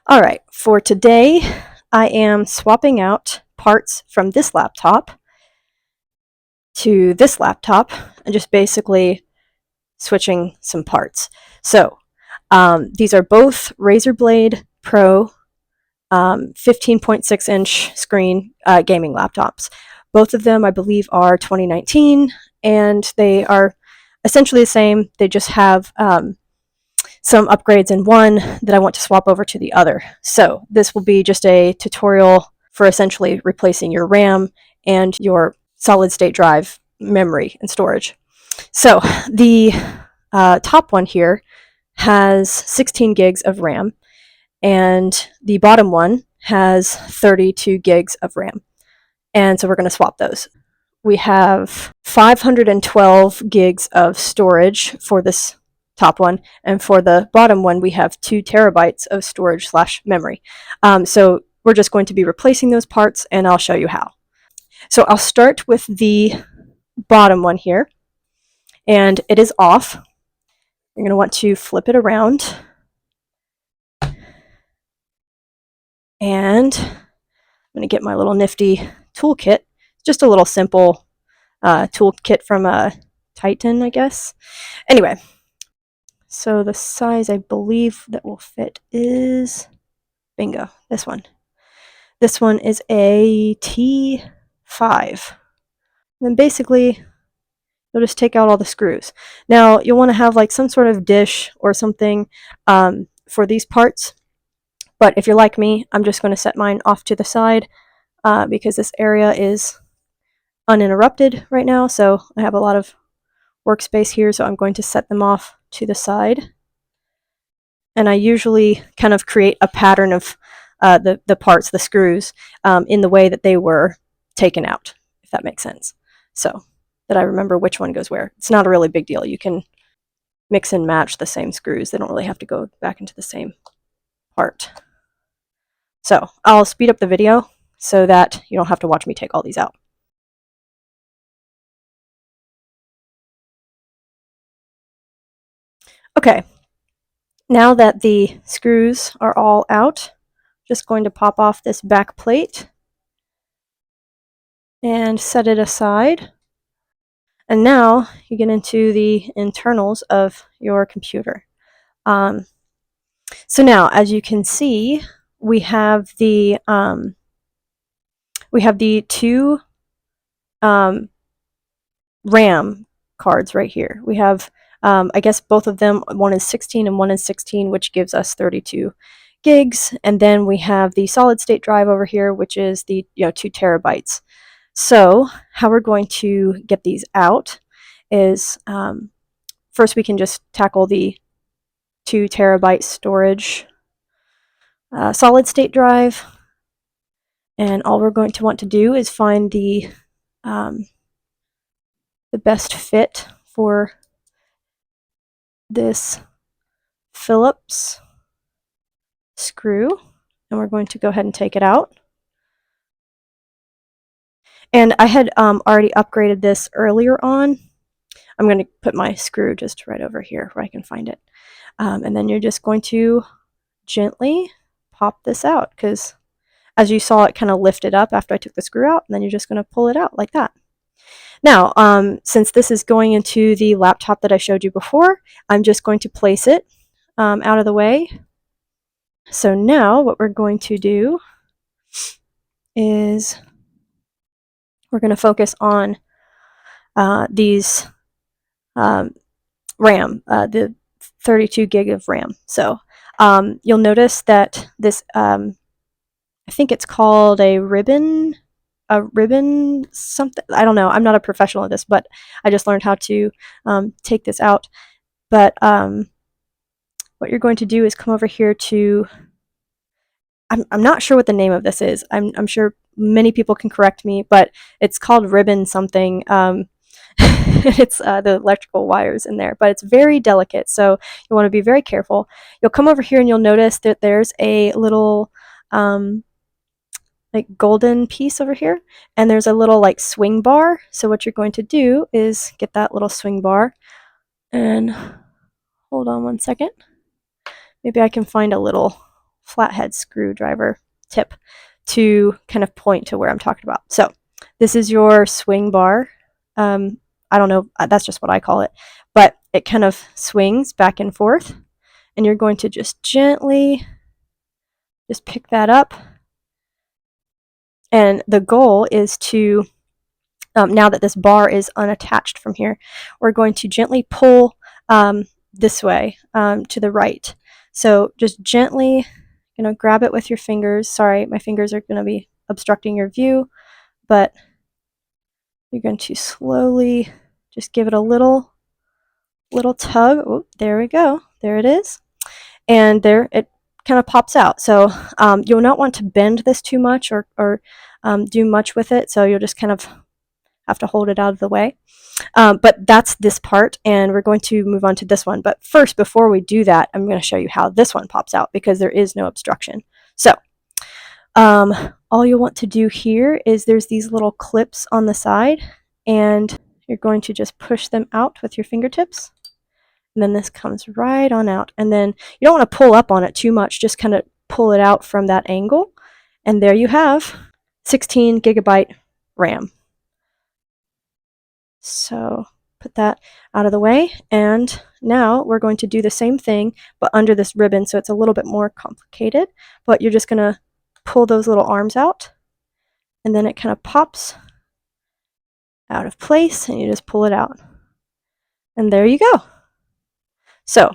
All right, for today, I am swapping out parts from this laptop to this laptop and just basically switching some parts. So these are both Razer Blade Pro 15.6-inch screen gaming laptops. Both of them, I believe, are 2019, and they are essentially the same. They just have some upgrades in one that I want to swap over to the other. So this will be just a tutorial for essentially replacing your RAM and your solid state drive memory and storage. So the top one here has 16 gigs of RAM, and the bottom one has 32 gigs of RAM. And so we're going to swap those. We have 512 gigs of storage for this top one, and for the bottom one we have 2 terabytes of storage slash memory. So we're just going to be replacing those parts, and I'll show you how. So I'll start with the bottom one here, and it is off. You're going to want to flip it around, and I'm going to get my little nifty toolkit. Just a little simple toolkit from Titan, I guess. Anyway, so the size I believe that will fit is, bingo, this one. This one is a T5. And then basically, you'll just take out all the screws. Now, you'll want to have like some sort of dish or something for these parts. But if you're like me, I'm just going to set mine off to the side because this area is uninterrupted right now. So I have a lot of workspace here, so I'm going to set them off to the side. And I usually kind of create a pattern of the parts, the screws, in the way that they were taken out, if that makes sense. So that I remember which one goes where. It's not a really big deal. You can mix and match the same screws. They don't really have to go back into the same part. So I'll speed up the video so that you don't have to watch me take all these out. Okay, now that the screws are all out, just going to pop off this back plate and set it aside. And now you get into the internals of your computer. So now, as you can see, we have the 2 RAM cards right here. We have, I guess, both of them. One is 16 and one is 16, which gives us 32 gigs. And then we have the solid state drive over here, which is the 2 terabytes. So how we're going to get these out is first we can just tackle the 2 terabyte storage solid state drive. And all we're going to want to do is find the best fit for this Phillips screw. And we're going to go ahead and take it out. And I had already upgraded this earlier on. I'm going to put my screw just right over here where I can find it. And then you're just going to gently pop this out, because as you saw, it kind of lifted up after I took the screw out, and then you're just going to pull it out like that. Now, since this is going into the laptop that I showed you before, I'm just going to place it out of the way. So now what we're going to do is we're going to focus on these RAM, the 32 gig of RAM. So you'll notice that this, I think it's called a ribbon something. I don't know. I'm not a professional at this, but I just learned how to take this out. But what you're going to do is come over here to, I'm not sure what the name of this is. I'm sure many people can correct me, but it's called ribbon something. It's the electrical wires in there, but it's very delicate, so you want to be very careful. You'll come over here and you'll notice that there's a little like golden piece over here, and there's a little like swing bar. So what you're going to do is get that little swing bar, and hold on one second. Maybe I can find a little flathead screwdriver tip to kind of point to where I'm talking about. So this is your swing bar. I don't know, that's just what I call it, but it kind of swings back and forth, and you're going to just gently just pick that up. And the goal is to, now that this bar is unattached from here, we're going to gently pull this way to the right. So just gently, grab it with your fingers. Sorry, my fingers are going to be obstructing your view, but you're going to slowly just give it a little tug. Oh, there we go. There it is. And there it kind of pops out. So you'll not want to bend this too much or do much with it. So you'll just kind of have to hold it out of the way. But that's this part, and we're going to move on to this one. But first, before we do that, I'm going to show you how this one pops out because there is no obstruction. So all you'll want to do here is there's these little clips on the side, and you're going to just push them out with your fingertips. And then this comes right on out. And then you don't want to pull up on it too much, just kind of pull it out from that angle. And there you have 16 gigabyte RAM. So put that out of the way, and now we're going to do the same thing but under this ribbon, so it's a little bit more complicated, but you're just going to pull those little arms out, and then it kind of pops out of place, and you just pull it out, and there you go. So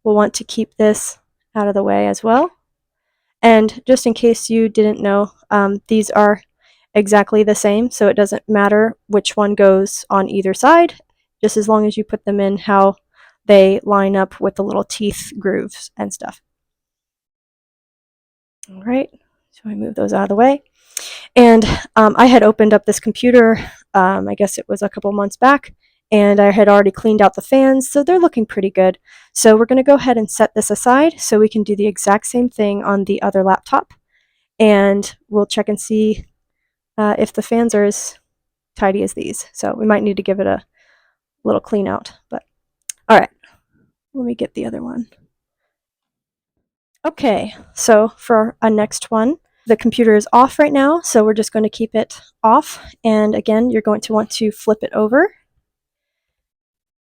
we'll want to keep this out of the way as well. And just in case you didn't know, these are exactly the same, so it doesn't matter which one goes on either side, just as long as you put them in how they line up with the little teeth grooves and stuff. All right, so I move those out of the way. And I had opened up this computer, I guess it was a couple months back, and I had already cleaned out the fans, so they're looking pretty good. So we're going to go ahead and set this aside so we can do the exact same thing on the other laptop, and we'll check and see if the fans are as tidy as these. So we might need to give it a little clean out, but all right, let me get the other one. Okay, so for our next one, the computer is off right now, so we're just going to keep it off. And again, you're going to want to flip it over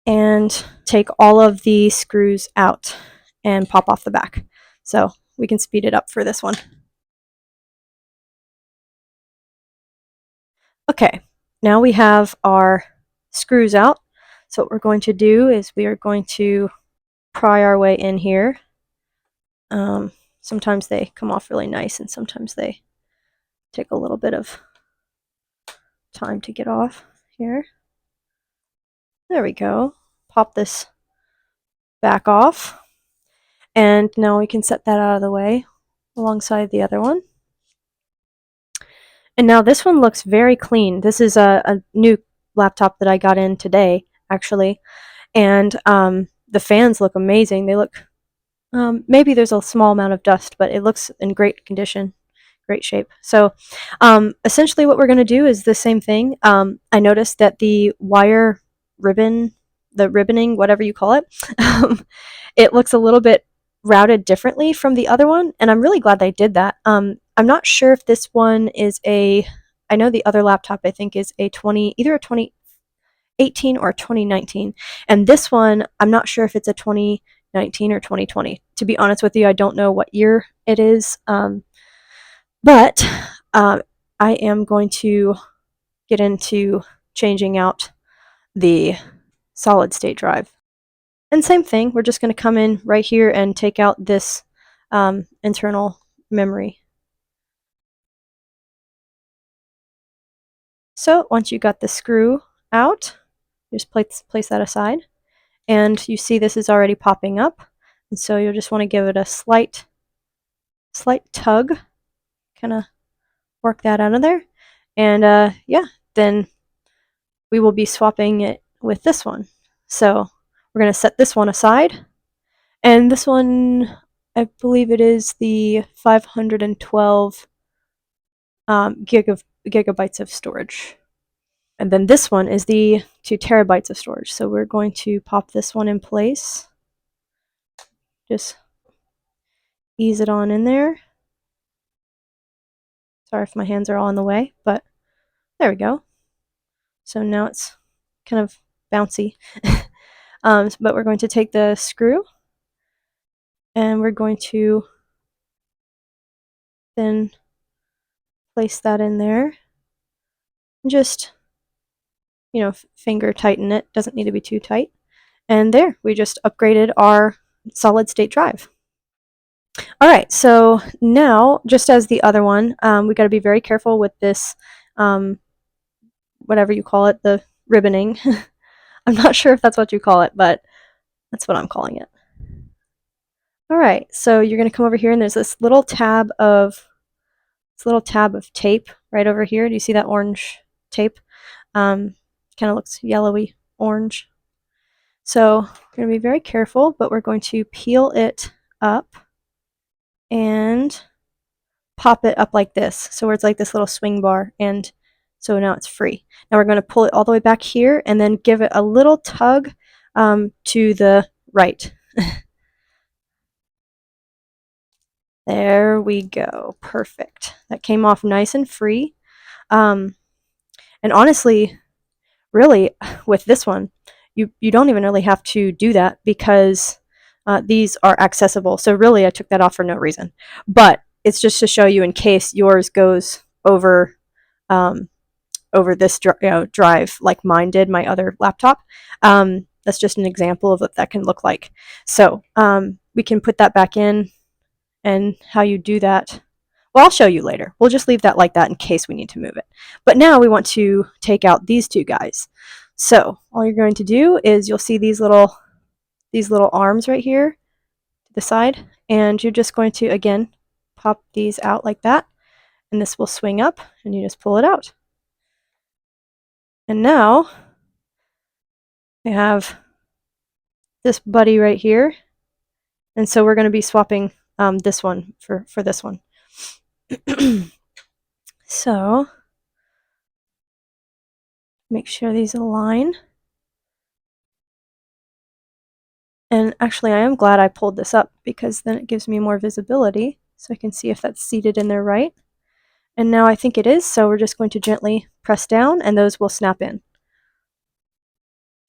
and take all of the screws out and pop off the back. So we can speed it up for this one. Okay, now we have our screws out. So what we're going to do is we are going to pry our way in here. Sometimes they come off really nice, and sometimes they take a little bit of time to get off here. There we go. Pop this back off. And now we can set that out of the way alongside the other one. And now this one looks very clean. This is a new laptop that I got in today, actually. And the fans look amazing. They look, maybe there's a small amount of dust, but it looks in great condition, great shape. So essentially what we're going to do is the same thing. I noticed that the wire ribbon, the ribboning, whatever you call it, it looks a little bit routed differently from the other one, and I'm really glad they did that. I'm not sure if this one is I know the other laptop I think is either a 2018 or 2019, and this one I'm not sure if it's a 2019 or 2020. To be honest with you, I don't know what year it is, but I am going to get into changing out the solid state drive. And same thing, we're just going to come in right here and take out this internal memory. So once you got the screw out, just place that aside. And you see this is already popping up. And so you'll just want to give it a slight tug, kind of work that out of there. And yeah, then we will be swapping it with this one. So we're going to set this one aside. And this one, I believe it is the 512 gigabytes of storage. And then this one is the 2 terabytes of storage. So we're going to pop this one in place. Just ease it on in there. Sorry if my hands are all in the way, but there we go. So now it's kind of bouncy. But we're going to take the screw and we're going to then place that in there. And just, finger tighten it. Doesn't need to be too tight. And there, we just upgraded our solid state drive. All right, so now, just as the other one, we got to be very careful with this, whatever you call it, the ribboning. I'm not sure if that's what you call it, but that's what I'm calling it. All right, so you're going to come over here, and there's this little tab of tape right over here. Do you see that orange tape? Kind of looks yellowy orange. So we're going to be very careful, but we're going to peel it up and pop it up like this. So where it's like this little swing bar, and so now it's free. Now we're going to pull it all the way back here and then give it a little tug to the right. There we go. Perfect. That came off nice and free. And honestly, really, with this one, you don't even really have to do that because these are accessible. So really, I took that off for no reason. But it's just to show you in case yours goes over this drive like mine did, my other laptop. That's just an example of what that can look like. So we can put that back in, and how you do that, well, I'll show you later. We'll just leave that like that in case we need to move it. But now we want to take out these two guys. So all you're going to do is you'll see these little arms right here to the side, and you're just going to, again, pop these out like that, and this will swing up, and you just pull it out. And now we have this buddy right here, and so we're going to be swapping this one for this one. So make sure these align. And actually, I am glad I pulled this up because then it gives me more visibility so I can see if that's seated in there right. And now I think it is, so we're just going to gently press down and those will snap in.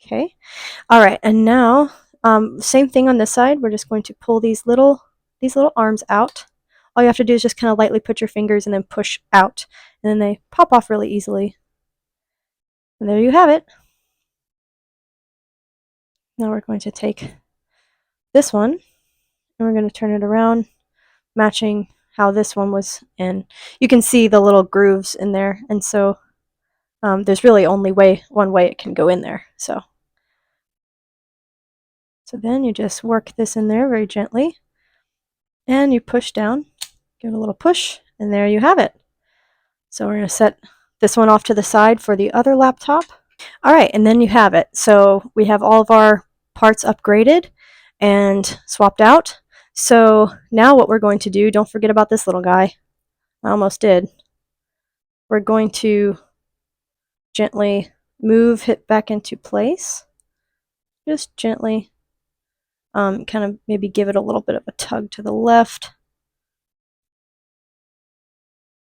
Okay. All right, and now same thing on this side. We're just going to pull these little arms out. All you have to do is just kind of lightly put your fingers and then push out, and then they pop off really easily. And there you have it. Now we're going to take this one and we're going to turn it around, matching how this one was in. You can see the little grooves in there, and so there's really only one way it can go in there. So then you just work this in there very gently, and you push down, give it a little push, and there you have it. So we're going to set this one off to the side for the other laptop. All right, and then you have it. So we have all of our parts upgraded and swapped out. So now what we're going to do, don't forget about this little guy. I almost did. We're going to gently move it back into place. Just gently kind of maybe give it a little bit of a tug to the left.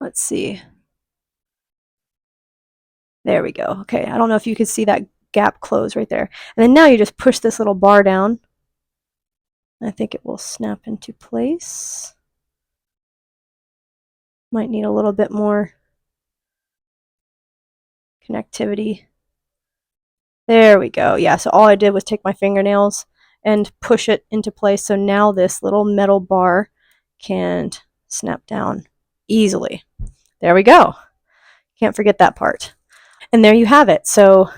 Let's see. There we go. Okay, I don't know if you could see that gap close right there. And then now you just push this little bar down. I think it will snap into place. Might need a little bit more connectivity. There we go. Yeah, so all I did was take my fingernails and push it into place. So now this little metal bar can snap down easily. There we go. Can't forget that part. And there you have it. So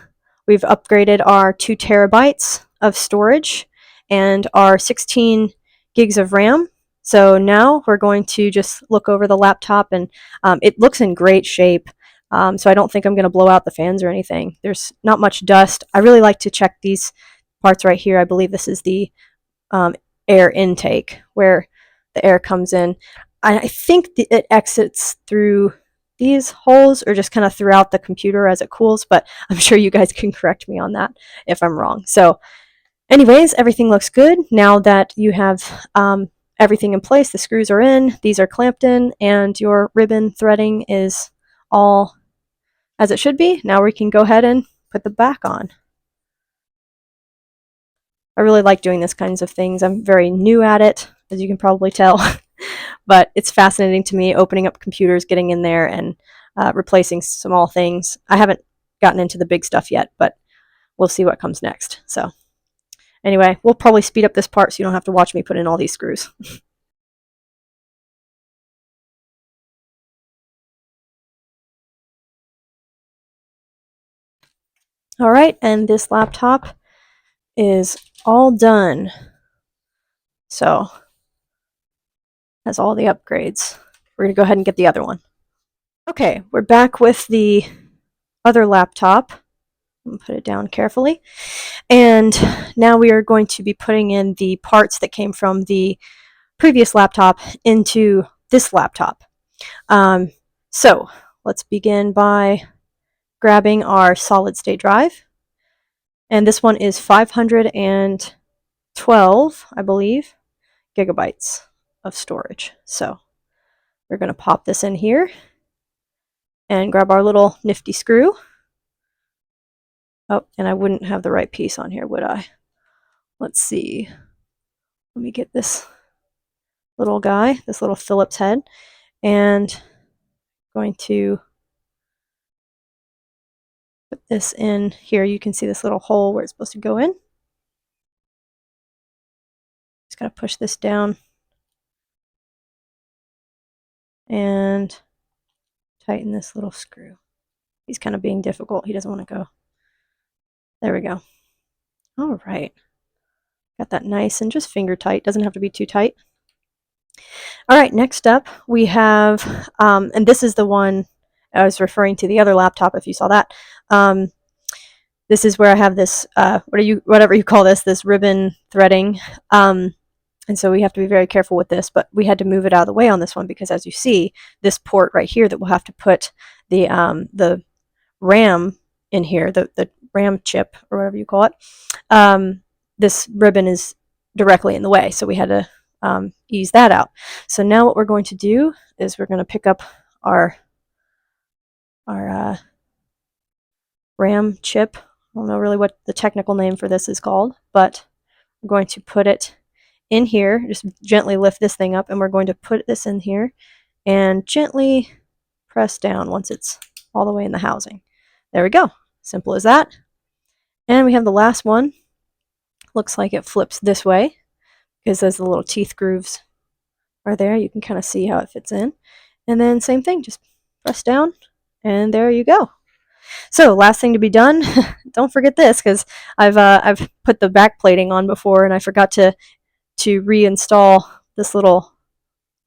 we've upgraded our 2 terabytes of storage and our 16 gigs of RAM. So now we're going to just look over the laptop, and it looks in great shape. So I don't think I'm going to blow out the fans or anything. There's not much dust. I really like to check these parts right here. I believe this is the air intake where the air comes in. I think it exits through these holes or just kind of throughout the computer as it cools, but I'm sure you guys can correct me on that if I'm wrong. So anyways, everything looks good now that you have everything in place. The screws are in, these are clamped in, and your ribbon threading is all as it should be. Now we can go ahead and put the back on. I really like doing these kinds of things. I'm very new at it, as you can probably tell, but it's fascinating to me, opening up computers, getting in there, and replacing small things. I haven't gotten into the big stuff yet, but we'll see what comes next. So anyway, we'll probably speed up this part so you don't have to watch me put in all these screws. All right, and this laptop is all done. So has all the upgrades. We're gonna go ahead and get the other one. Okay, we're back with the other laptop. Put it down carefully. And now we are going to be putting in the parts that came from the previous laptop into this laptop. So let's begin by grabbing our solid state drive. And this one is 512, I believe, gigabytes of storage. So we're going to pop this in here and grab our little nifty screw. Oh, and I wouldn't have the right piece on here, would I? Let's see. Let me get this little guy, this little Phillips head, and going to put this in here. You can see this little hole where it's supposed to go in. Just gotta push this down and tighten this little screw. He's kind of being difficult. He doesn't want to go. There we go. All right. Got that nice and just finger tight. Doesn't have to be too tight. All right, next up we have, and this is the one I was referring to, the other laptop, if you saw that. This is where I have this, whatever you call this ribbon threading. And so we have to be very careful with this, but we had to move it out of the way on this one because, as you see, this port right here that we'll have to put the RAM in here, the RAM chip or whatever you call it, this ribbon is directly in the way. So we had to ease that out. So now what we're going to do is we're going to pick up our RAM chip. I don't know really what the technical name for this is called, but I'm going to put it in here. Just gently lift this thing up, and we're going to put this in here and gently press down once it's all the way in the housing. There we go. Simple as that. And we have the last one. Looks like it flips this way because those little teeth grooves are there. You can kind of see how it fits in. And then same thing, just press down, and there you go. So last thing to be done, don't forget this, because I've put the back plating on before and I forgot to reinstall this little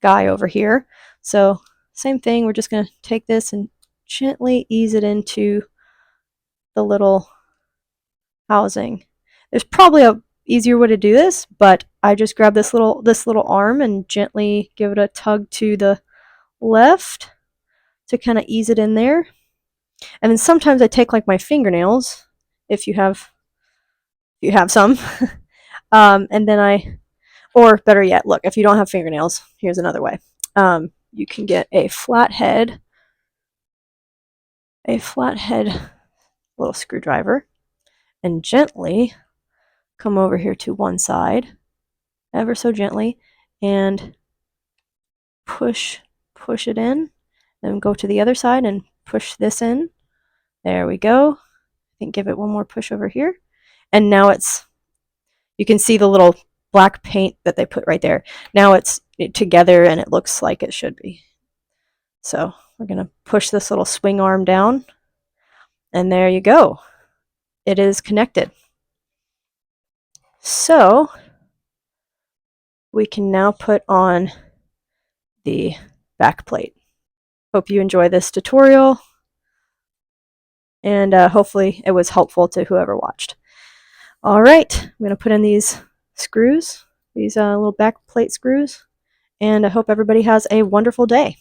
guy over here. So same thing, we're just going to take this and gently ease it into the little housing. There's probably a easier way to do this, but I just grab this little arm and gently give it a tug to the left to kind of ease it in there. And then sometimes I take like my fingernails, if you have some, and then or better yet, look, if you don't have fingernails, here's another way. You can get a flathead little screwdriver and gently come over here to one side, ever so gently, and push it in. Then go to the other side and push this in. There we go. I think give it one more push over here. And now you can see the little black paint that they put right there. Now it's together and it looks like it should be. So we're going to push this little swing arm down, and there you go. It is connected. So we can now put on the back plate. Hope you enjoy this tutorial, and hopefully it was helpful to whoever watched. All right, I'm going to put in these screws, these little back plate screws, and I hope everybody has a wonderful day.